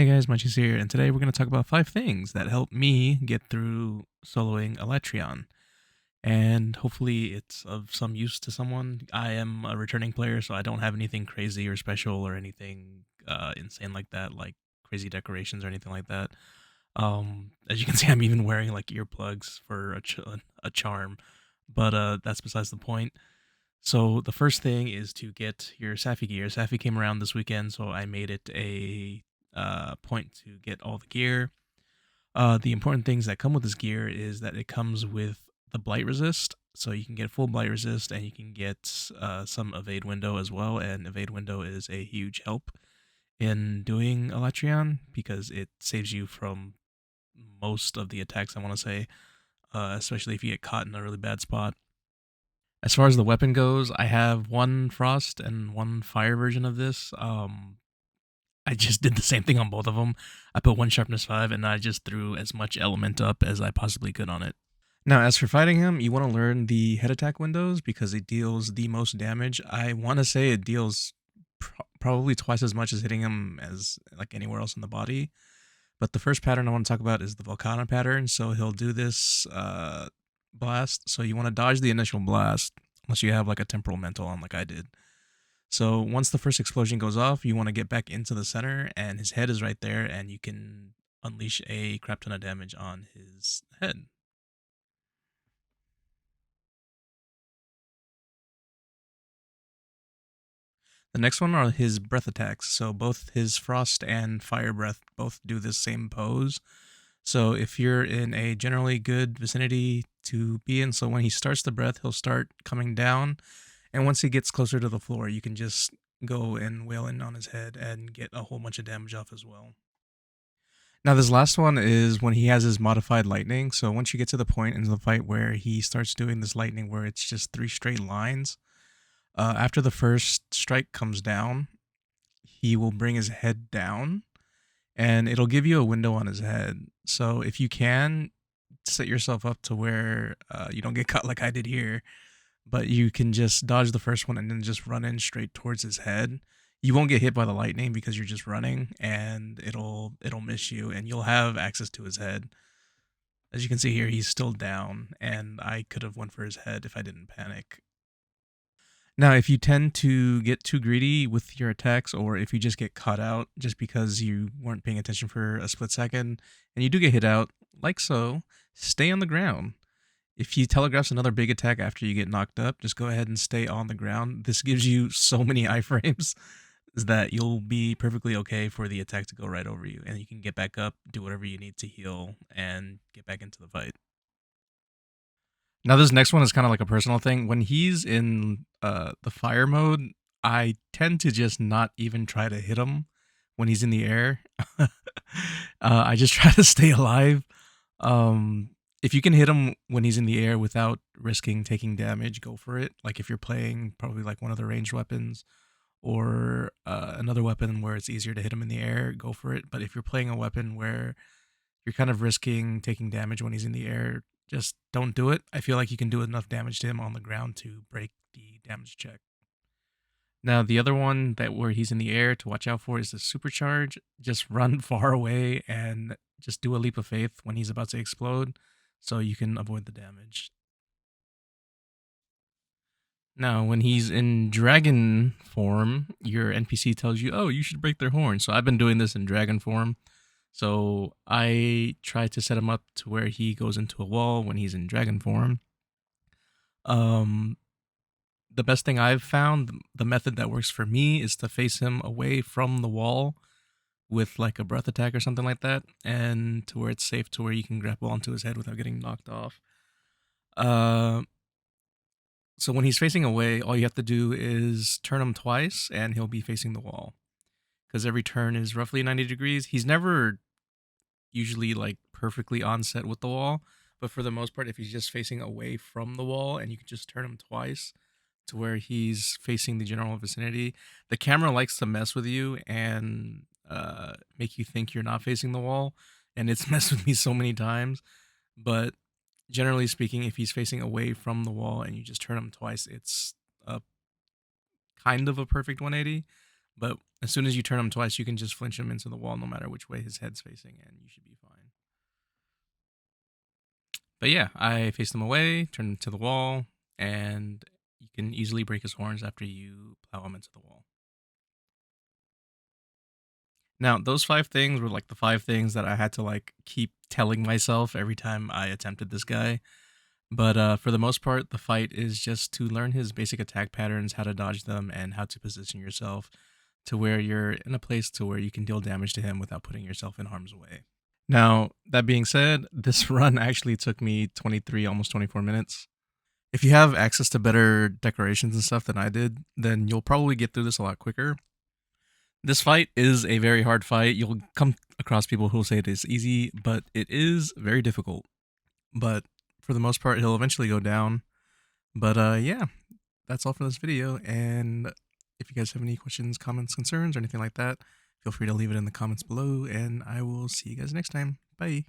Hey guys, Muncheez here, and today we're going to talk about 5 things that help me get through soloing Alatreon. And hopefully it's of some use to someone. I am a returning player, so I don't have anything crazy or special or anything insane like that, like crazy decorations or anything like that. As you can see, I'm even wearing like earplugs for a charm, but that's besides the point. So the first thing is to get your Safi gear. Safi came around this weekend, so I made it a point to get all the gear. The important things that come with this gear is that it comes with the blight resist, so you can get full blight resist, and you can get some evade window as well. And evade window is a huge help in doing Alatreon because it saves you from most of the attacks. I want to say, especially if you get caught in a really bad spot. As far as the weapon goes, I have one frost and one fire version of this. I just did the same thing on both of them. I put one sharpness 5 and I just threw as much element up as I possibly could on it. Now, as for fighting him, you want to learn the head attack windows because it deals the most damage. I want to say it deals probably twice as much as hitting him as like anywhere else in the body. But the first pattern I want to talk about is the Volcana pattern. So he'll do this blast. So you want to dodge the initial blast unless you have like a temporal mental on like I did. So once the first explosion goes off, you want to get back into the center, and his head is right there, and you can unleash a crap ton of damage on his head. The next one are his breath attacks. So both his frost and fire breath both do this same pose. So if you're in a generally good vicinity to be in, so when he starts the breath, he'll start coming down, and once he gets closer to the floor, you can just go and wail in on his head and get a whole bunch of damage off as well. Now, this last one is when he has his modified lightning. So once you get to the point in the fight where he starts doing this lightning where it's just 3 straight lines, after the first strike comes down, he will bring his head down and it'll give you a window on his head. So if you can, set yourself up to where you don't get caught like I did here, but you can just dodge the first one and then just run in straight towards his head. You won't get hit by the lightning because you're just running, and it'll miss you, and you'll have access to his head. As you can see here, he's still down, and I could have went for his head if I didn't panic. Now, if you tend to get too greedy with your attacks, or if you just get caught out just because you weren't paying attention for a split second, and you do get hit out, like so, stay on the ground. If he telegraphs another big attack after you get knocked up, just go ahead and stay on the ground. This gives you so many iframes that you'll be perfectly okay for the attack to go right over you, and you can get back up, do whatever you need to heal, and get back into the fight. Now, this next one is kind of like a personal thing. When he's in the fire mode, I tend to just not even try to hit him when he's in the air. I just try to stay alive. If you can hit him when he's in the air without risking taking damage, go for it. Like if you're playing probably like one of the ranged weapons or another weapon where it's easier to hit him in the air, go for it. But if you're playing a weapon where you're kind of risking taking damage when he's in the air, just don't do it. I feel like you can do enough damage to him on the ground to break the damage check. Now, the other one that where he's in the air to watch out for is the supercharge. Just run far away and just do a leap of faith when he's about to explode so you can avoid the damage. Now, when he's in dragon form, your NPC tells you, oh, you should break their horn. So I've been doing this in dragon form. So I try to set him up to where he goes into a wall when he's in dragon form. Um, the best thing I've found, the method that works for me, is to face him away from the wall with like a breath attack or something like that, and to where it's safe to where you can grapple onto his head without getting knocked off. Uh, so when he's facing away, all you have to do is turn him twice, and he'll be facing the wall. Because every turn is roughly 90 degrees. He's never usually like perfectly on set with the wall, but for the most part, if he's just facing away from the wall and you can just turn him twice to where he's facing the general vicinity, the camera likes to mess with you and make you think you're not facing the wall, and it's messed with me so many times. But generally speaking, if he's facing away from the wall and you just turn him twice, it's a kind of a perfect 180. But as soon as you turn him twice, you can just flinch him into the wall no matter which way his head's facing, and you should be fine. But yeah, I faced him away, turned him to the wall, and you can easily break his horns after you plow him into the wall. Now, those 5 things were like the 5 things that I had to like keep telling myself every time I attempted this guy. But for the most part, the fight is just to learn his basic attack patterns, how to dodge them, and how to position yourself to where you're in a place to where you can deal damage to him without putting yourself in harm's way. Now, that being said, this run actually took me 23, almost 24 minutes. If you have access to better decorations and stuff than I did, then you'll probably get through this a lot quicker. This fight is a very hard fight. You'll come across people who'll say it is easy, but it is very difficult. But for the most part, he'll eventually go down. But yeah, that's all for this video. And if you guys have any questions, comments, concerns, or anything like that, feel free to leave it in the comments below. And I will see you guys next time. Bye.